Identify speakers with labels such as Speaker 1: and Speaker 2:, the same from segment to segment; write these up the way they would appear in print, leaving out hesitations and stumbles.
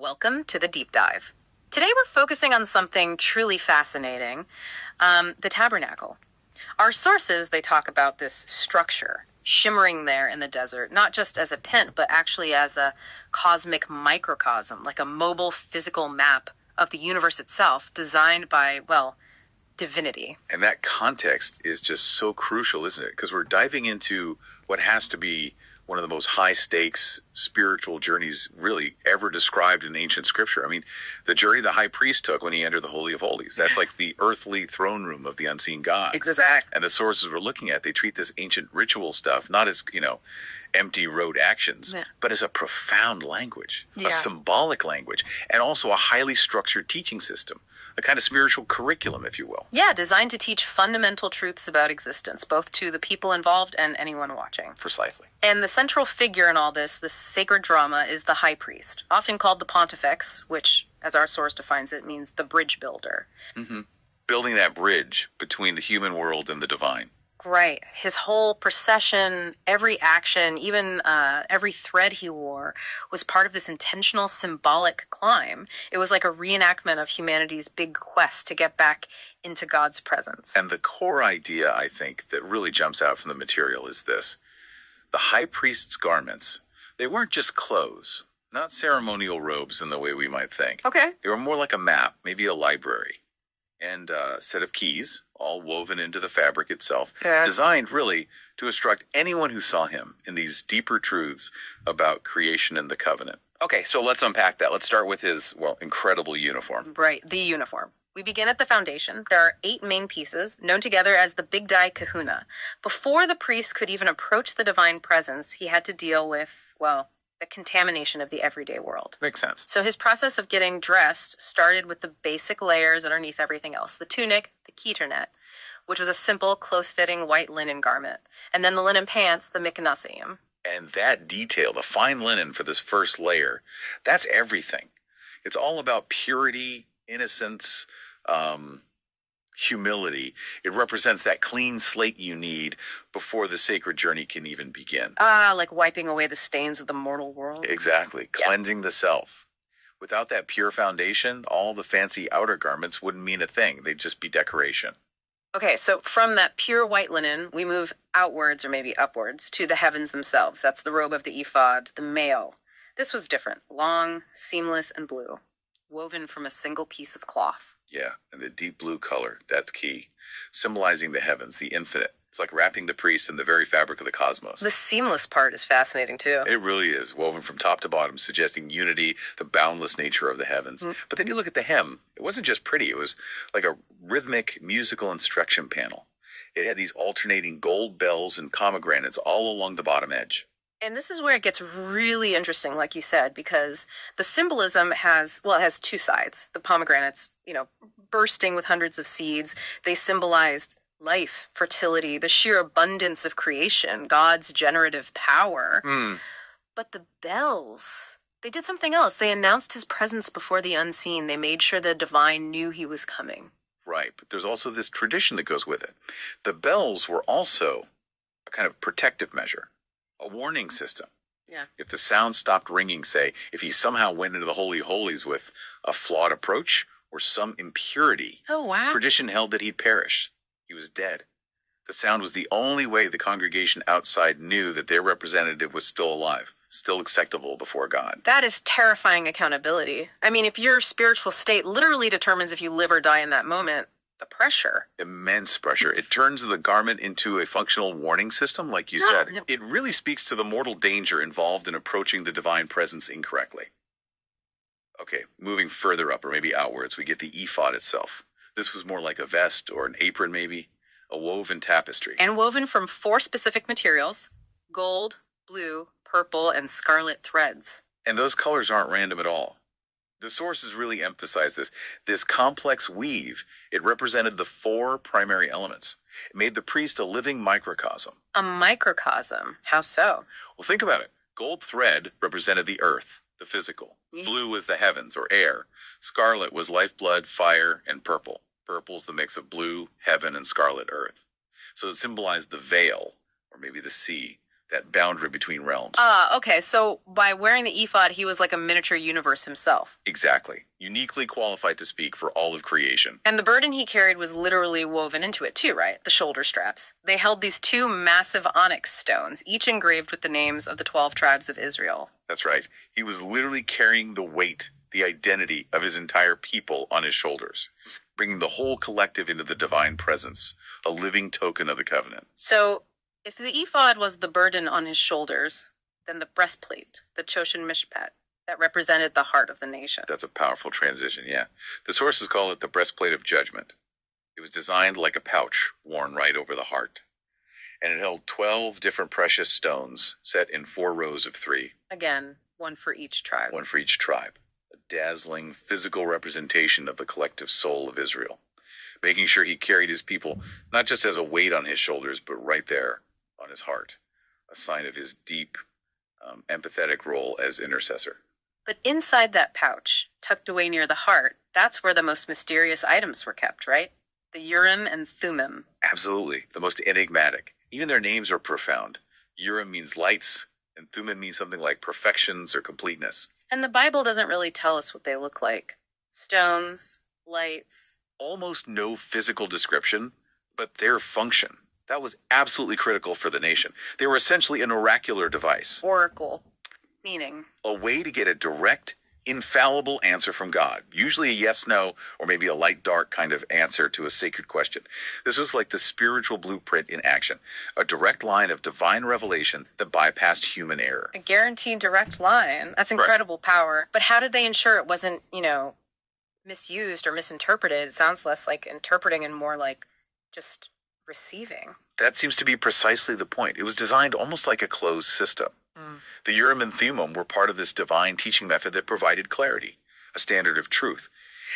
Speaker 1: Welcome to the deep dive. Today we're focusing on something truly fascinating, the tabernacle. Our sources, they talk about this structure shimmering there in the desert, not just as a tent, but actually as a cosmic microcosm, like a mobile physical map of the universe itself, designed by, well, divinity.
Speaker 2: And that context is just so crucial, isn't it? Because we're diving into what has to be one of the most high stakes spiritual journeys really ever described in ancient scripture. I mean, the journey the high priest took when he entered the Holy of Holies. That's like the earthly throne room of the unseen God.
Speaker 1: Exactly.
Speaker 2: And the sources we're looking at, they treat this ancient ritual stuff not as, empty rote actions, but as a profound language, a symbolic language, and also a highly structured teaching system. A kind of spiritual curriculum, if you will.
Speaker 1: Yeah, designed to teach fundamental truths about existence, both to the people involved and anyone watching.
Speaker 2: Precisely.
Speaker 1: And the central figure in all this sacred drama, is the high priest, often called the pontifex, which, as our source defines it, means the bridge builder.
Speaker 2: Mm-hmm. Building that bridge between the human world and the divine.
Speaker 1: Right. His whole procession, every action, even every thread he wore was part of this intentional symbolic climb. It was like a reenactment of humanity's big quest to get back into God's presence.
Speaker 2: And the core idea, I think, that really jumps out from the material is this. The high priest's garments, they weren't just clothes, not ceremonial robes in the way we might think.
Speaker 1: Okay.
Speaker 2: They were more like a map, maybe a library, and a set of keys, all woven into the fabric itself, designed really to instruct anyone who saw him in these deeper truths about creation and the covenant. Okay, so let's unpack that. Let's start with his, incredible uniform.
Speaker 1: Right, the uniform. We begin at the foundation. There are 8 main pieces, known together as the Big Die Kahuna. Before the priest could even approach the divine presence, he had to deal with, the contamination of the everyday world.
Speaker 2: Makes sense.
Speaker 1: So his process of getting dressed started with the basic layers underneath everything else. The tunic, the keternet, which was a simple, close-fitting white linen garment. And then the linen pants, the miknasium.
Speaker 2: And that detail, the fine linen for this first layer, that's everything. It's all about purity, innocence, humility. It represents that clean slate you need before the sacred journey can even begin.
Speaker 1: Like wiping away the stains of the mortal world.
Speaker 2: Exactly. Cleansing the self. Without that pure foundation, all the fancy outer garments wouldn't mean a thing. They'd just be decoration.
Speaker 1: Okay, so from that pure white linen, we move outwards or maybe upwards to the heavens themselves. That's the robe of the ephod, the mail. This was different. Long, seamless, and blue. Woven from a single piece of cloth.
Speaker 2: Yeah, and the deep blue color, that's key. Symbolizing the heavens, the infinite. It's like wrapping the priest in the very fabric of the cosmos.
Speaker 1: The seamless part is fascinating, too.
Speaker 2: It really is, woven from top to bottom, suggesting unity, the boundless nature of the heavens. But then you look at the hem. It wasn't just pretty. It was like a rhythmic musical instruction panel. It had these alternating gold bells and pomegranates all along the bottom edge.
Speaker 1: And this is where it gets really interesting, like you said, because the symbolism has 2 sides. The pomegranates, bursting with hundreds of seeds, they symbolized life, fertility, the sheer abundance of creation, God's generative power. But the bells, they did something else. They announced his presence before the unseen. They made sure the divine knew he was coming.
Speaker 2: Right, but there's also this tradition that goes with it. The bells were also a kind of protective measure. A warning system.
Speaker 1: Yeah.
Speaker 2: If the sound stopped ringing, say, if he somehow went into the Holy of Holies with a flawed approach or some impurity,
Speaker 1: oh, wow.
Speaker 2: Tradition held that he'd perish. He was dead. The sound was the only way the congregation outside knew that their representative was still alive, still acceptable before God.
Speaker 1: That is terrifying accountability. I mean, if your spiritual state literally determines if you live or die in that moment, the pressure.
Speaker 2: Immense pressure. It turns the garment into a functional warning system, like you said. It really speaks to the mortal danger involved in approaching the divine presence incorrectly. Okay, moving further up or maybe outwards, we get the ephod itself. This was more like a vest or an apron maybe, a woven tapestry.
Speaker 1: And woven from 4 specific materials: gold, blue, purple, and scarlet threads.
Speaker 2: And those colors aren't random at all. The sources really emphasize this. This complex weave, it represented the 4 primary elements. It made the priest a living microcosm.
Speaker 1: A microcosm? How so?
Speaker 2: Well, think about it. Gold thread represented the earth, the physical. Blue was the heavens, or air. Scarlet was lifeblood, fire, and purple. Purple's the mix of blue, heaven, and scarlet earth. So it symbolized the veil, or maybe the sea, that boundary between realms.
Speaker 1: Okay, so by wearing the ephod, he was like a miniature universe himself.
Speaker 2: Exactly. Uniquely qualified to speak for all of creation.
Speaker 1: And the burden he carried was literally woven into it too, right? The shoulder straps. They held these two massive onyx stones, each engraved with the names of the 12 tribes of Israel.
Speaker 2: That's right. He was literally carrying the weight, the identity of his entire people on his shoulders, bringing the whole collective into the divine presence, a living token of the covenant.
Speaker 1: So, if the ephod was the burden on his shoulders, then the breastplate, the Choshen Mishpat, that represented the heart of the nation.
Speaker 2: That's a powerful transition, yeah. The sources call it the breastplate of judgment. It was designed like a pouch worn right over the heart. And it held 12 different precious stones set in 4 rows of 3.
Speaker 1: Again, one for each tribe.
Speaker 2: One for each tribe. A dazzling physical representation of the collective soul of Israel, making sure he carried his people not just as a weight on his shoulders, but right there on his heart, a sign of his deep, empathetic role as intercessor.
Speaker 1: But inside that pouch, tucked away near the heart, that's where the most mysterious items were kept, right? The Urim and Thummim.
Speaker 2: Absolutely. The most enigmatic. Even their names are profound. Urim means lights, and Thummim means something like perfections or completeness.
Speaker 1: And the Bible doesn't really tell us what they look like. Stones, lights.
Speaker 2: Almost no physical description, but their function. That was absolutely critical for the nation. They were essentially an oracular device.
Speaker 1: Oracle. Meaning?
Speaker 2: A way to get a direct, infallible answer from God. Usually a yes, no, or maybe a light, dark kind of answer to a sacred question. This was like the spiritual blueprint in action. A direct line of divine revelation that bypassed human error.
Speaker 1: A guaranteed direct line. That's incredible power. But how did they ensure it wasn't, misused or misinterpreted? It sounds less like interpreting and more like just receiving.
Speaker 2: That seems to be precisely the point. It was designed almost like a closed system. The Urim and Thummim were part of this divine teaching method that provided clarity, a standard of truth.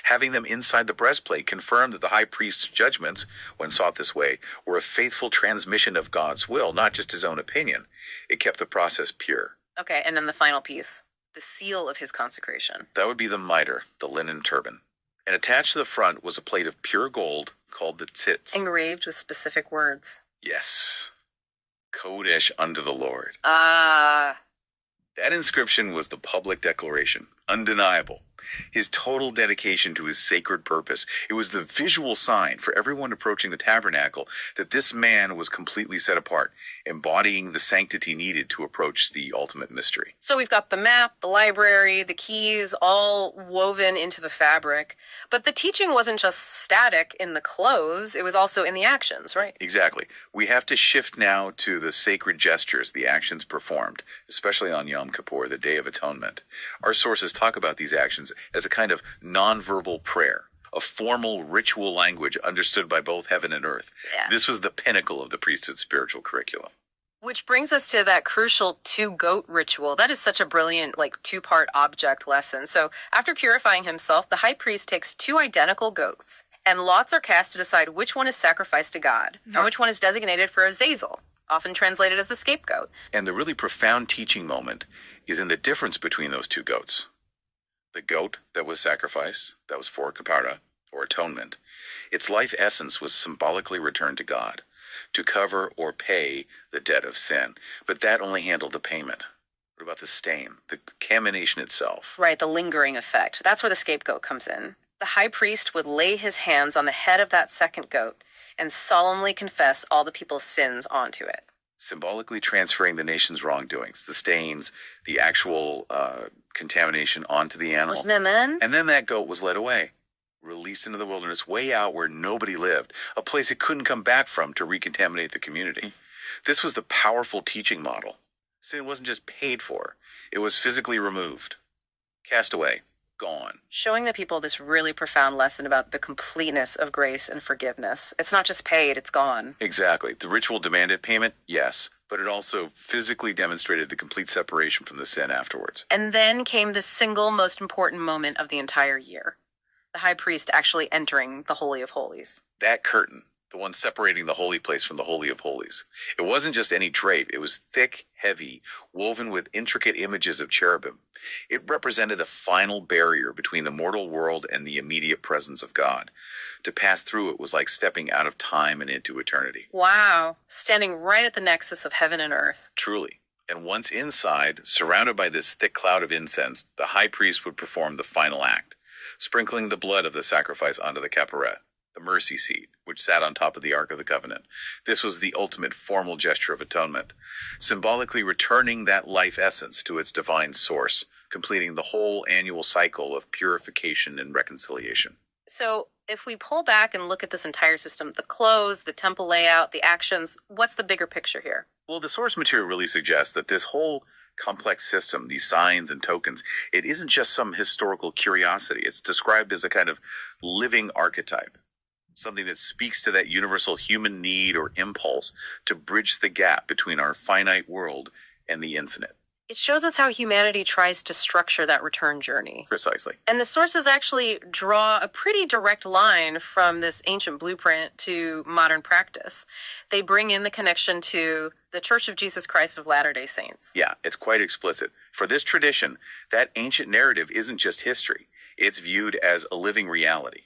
Speaker 2: Having them inside the breastplate confirmed that the high priest's judgments, when sought this way, were a faithful transmission of God's will, not just his own opinion. It kept the process pure.
Speaker 1: Okay, and then the final piece, the seal of his consecration.
Speaker 2: That would be the mitre, the linen turban. And attached to the front was a plate of pure gold called the tzitz.
Speaker 1: Engraved with specific words.
Speaker 2: Yes. Kodesh unto the Lord. That inscription was the public declaration, undeniable. His total dedication to his sacred purpose. It was the visual sign for everyone approaching the tabernacle that this man was completely set apart, embodying the sanctity needed to approach the ultimate mystery.
Speaker 1: So we've got the map, the library, the keys, all woven into the fabric. But the teaching wasn't just static in the clothes, it was also in the actions, right?
Speaker 2: Exactly. We have to shift now to the sacred gestures, the actions performed, especially on Yom Kippur, the Day of Atonement. Our sources talk about these actions as a kind of nonverbal prayer, a formal ritual language understood by both heaven and earth.
Speaker 1: Yeah.
Speaker 2: This was the pinnacle of the priesthood spiritual curriculum.
Speaker 1: Which brings us to that crucial 2-goat ritual. That is such a brilliant, 2-part object lesson. So after purifying himself, the high priest takes 2 identical goats, and lots are cast to decide which one is sacrificed to God, and which one is designated for Azazel, often translated as the scapegoat.
Speaker 2: And the really profound teaching moment is in the difference between those 2 goats. The goat that was sacrificed, that was for kapara, or atonement, its life essence was symbolically returned to God, to cover or pay the debt of sin. But that only handled the payment. What about the stain, the contamination itself?
Speaker 1: Right, the lingering effect. That's where the scapegoat comes in. The high priest would lay his hands on the head of that second goat and solemnly confess all the people's sins onto it.
Speaker 2: Symbolically transferring the nation's wrongdoings, the stains, the actual contamination onto the animal. And then that goat was led away, released into the wilderness, way out where nobody lived, a place it couldn't come back from to recontaminate the community. This was the powerful teaching model. Sin wasn't just paid for, it was physically removed, cast away, gone.
Speaker 1: Showing the people this really profound lesson about the completeness of grace and forgiveness. It's not just paid, it's gone.
Speaker 2: Exactly. The ritual demanded payment, yes, but it also physically demonstrated the complete separation from the sin afterwards.
Speaker 1: And then came the single most important moment of the entire year. The high priest actually entering the Holy of Holies.
Speaker 2: That curtain, the one separating the holy place from the Holy of Holies. It wasn't just any drape. It was thick, heavy, woven with intricate images of cherubim. It represented the final barrier between the mortal world and the immediate presence of God. To pass through it was like stepping out of time and into eternity.
Speaker 1: Wow. Standing right at the nexus of heaven and earth.
Speaker 2: Truly. And once inside, surrounded by this thick cloud of incense, the high priest would perform the final act, sprinkling the blood of the sacrifice onto the caporet, the mercy seat, which sat on top of the Ark of the Covenant. This was the ultimate formal gesture of atonement, symbolically returning that life essence to its divine source, completing the whole annual cycle of purification and reconciliation.
Speaker 1: So, if we pull back and look at this entire system, the clothes, the temple layout, the actions, what's the bigger picture here?
Speaker 2: Well, the source material really suggests that this whole complex system, these signs and tokens, it isn't just some historical curiosity. It's described as a kind of living archetype, something that speaks to that universal human need or impulse to bridge the gap between our finite world and the infinite.
Speaker 1: It shows us how humanity tries to structure that return journey.
Speaker 2: Precisely.
Speaker 1: And the sources actually draw a pretty direct line from this ancient blueprint to modern practice. They bring in the connection to the Church of Jesus Christ of Latter-day Saints.
Speaker 2: Yeah, it's quite explicit. For this tradition, that ancient narrative isn't just history. It's viewed as a living reality.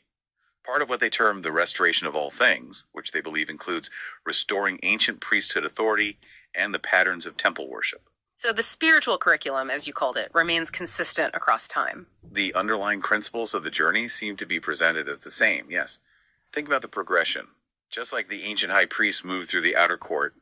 Speaker 2: Part of what they term the restoration of all things, which they believe includes restoring ancient priesthood authority and the patterns of temple worship.
Speaker 1: So the spiritual curriculum, as you called it, remains consistent across time.
Speaker 2: The underlying principles of the journey seem to be presented as the same, yes. Think about the progression. Just like the ancient high priest moved through the outer court,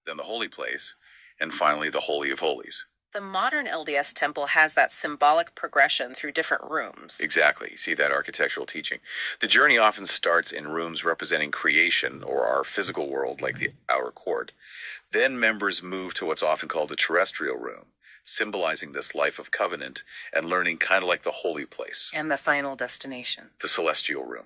Speaker 2: then the holy place, and finally the Holy of Holies.
Speaker 1: The modern LDS temple has that symbolic progression through different rooms.
Speaker 2: Exactly. You see that architectural teaching. The journey often starts in rooms representing creation or our physical world, like the outer court. Then members move to what's often called the terrestrial room, symbolizing this life of covenant and learning, kind of like the holy place.
Speaker 1: And the final destination.
Speaker 2: The celestial room.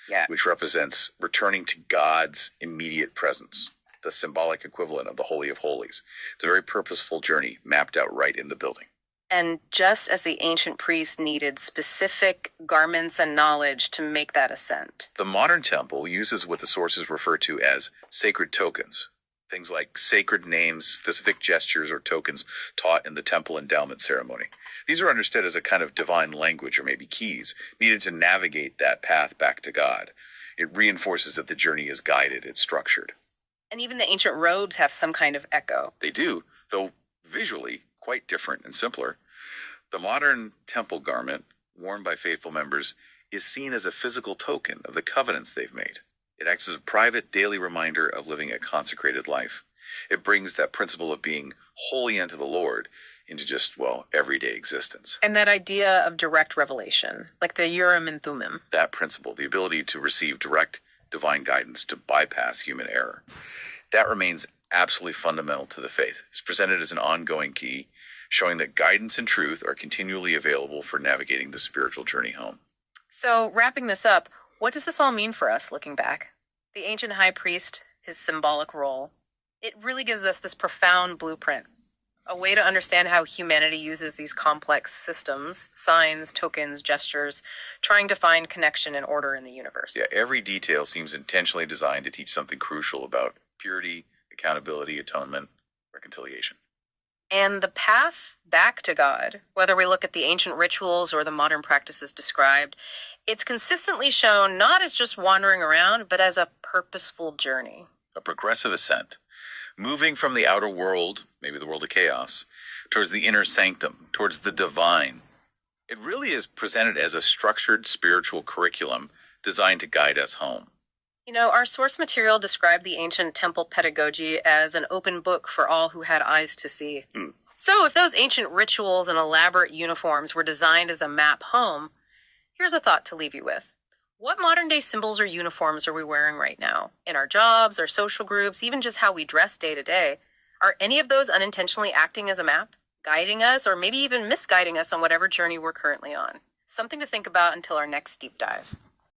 Speaker 1: Yeah.
Speaker 2: Which represents returning to God's immediate presence, the symbolic equivalent of the Holy of Holies. It's a very purposeful journey mapped out right in the building.
Speaker 1: And just as the ancient priests needed specific garments and knowledge to make that ascent,
Speaker 2: the modern temple uses what the sources refer to as sacred tokens. Things like sacred names, specific gestures, or tokens taught in the temple endowment ceremony. These are understood as a kind of divine language, or maybe keys, needed to navigate that path back to God. It reinforces that the journey is guided, it's structured.
Speaker 1: And even the ancient robes have some kind of echo.
Speaker 2: They do, though visually quite different and simpler. The modern temple garment, worn by faithful members, is seen as a physical token of the covenants they've made. It acts as a private daily reminder of living a consecrated life. It brings that principle of being holy unto the Lord into just, well, everyday existence.
Speaker 1: And that idea of direct revelation, like the Urim and Thummim.
Speaker 2: That principle, the ability to receive direct divine guidance to bypass human error, that remains absolutely fundamental to the faith. It's presented as an ongoing key, showing that guidance and truth are continually available for navigating the spiritual journey home.
Speaker 1: So, wrapping this up, what does this all mean for us, looking back? The ancient high priest, his symbolic role, it really gives us this profound blueprint, a way to understand how humanity uses these complex systems, signs, tokens, gestures, trying to find connection and order in the universe.
Speaker 2: Yeah, every detail seems intentionally designed to teach something crucial about purity, accountability, atonement, reconciliation.
Speaker 1: And the path back to God, whether we look at the ancient rituals or the modern practices described, it's consistently shown not as just wandering around, but as a purposeful journey.
Speaker 2: A progressive ascent, moving from the outer world, maybe the world of chaos, towards the inner sanctum, towards the divine. It really is presented as a structured spiritual curriculum designed to guide us home.
Speaker 1: You know, our source material described the ancient temple pedagogy as an open book for all who had eyes to see. So if those ancient rituals and elaborate uniforms were designed as a map home, here's a thought to leave you with. What modern-day symbols or uniforms are we wearing right now? In our jobs, our social groups, even just how we dress day to day? Are any of those unintentionally acting as a map, guiding us, or maybe even misguiding us on whatever journey we're currently on? Something to think about until our next deep dive.